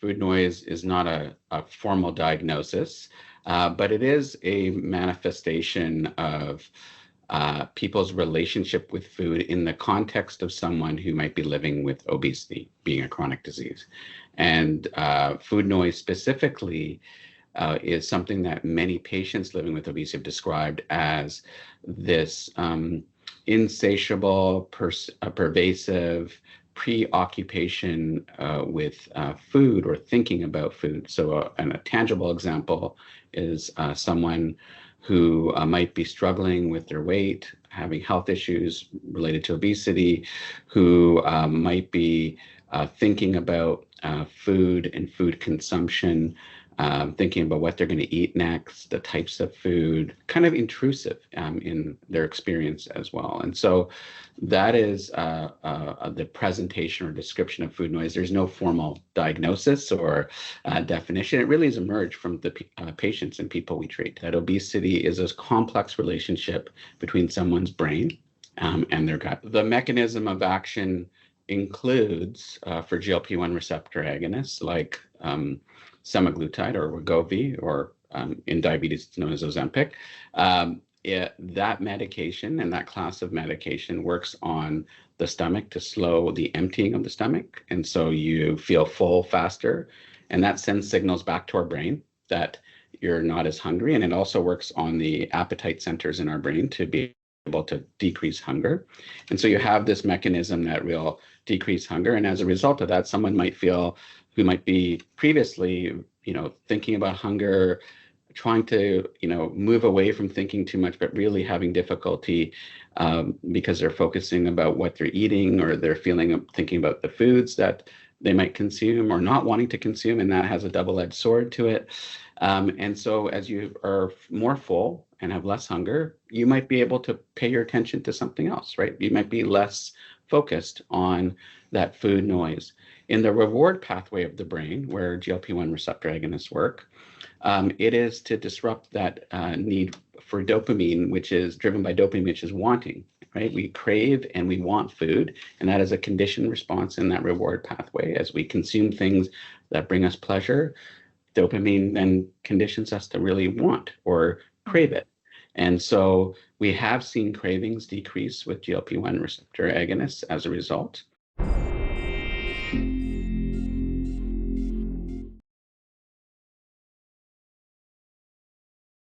Food noise is not a formal diagnosis, but it is a manifestation of people's relationship with food in the context of someone who might be living with obesity, being a chronic disease. And food noise specifically is something that many patients living with obesity have described as this insatiable, pervasive preoccupation with food or thinking about food. So a tangible example is someone who might be struggling with their weight, having health issues related to obesity, who might be thinking about food and food consumption, thinking about what they're going to eat next, the types of food, kind of intrusive in their experience as well. And so that is the presentation or description of food noise. There's no formal diagnosis or definition. It really has emerged from the patients and people we treat, that obesity is a complex relationship between someone's brain and their gut. The mechanism of action includes, for GLP-1 receptor agonists, like semaglutide or Wegovy, or in diabetes it's known as Ozempic. That medication and that class of medication works on the stomach to slow the emptying of the stomach. And so you feel full faster. And that sends signals back to our brain that you're not as hungry. And it also works on the appetite centers in our brain to be able to decrease hunger. And so you have this mechanism that will decrease hunger. And as a result of that, someone might feel, who might be previously, thinking about hunger, trying to, move away from thinking too much, but really having difficulty because they're focusing about what they're eating, or they're thinking about the foods that they might consume or not wanting to consume, and that has a double-edged sword to it. And so as you are more full and have less hunger, you might be able to pay your attention to something else, right? You might be less focused on that food noise. In the reward pathway of the brain, where GLP-1 receptor agonists work, it is to disrupt that need for dopamine, which is driven by dopamine, which is wanting, right? We crave and we want food, and that is a conditioned response in that reward pathway. As we consume things that bring us pleasure, dopamine then conditions us to really want or crave it. And so we have seen cravings decrease with GLP-1 receptor agonists as a result.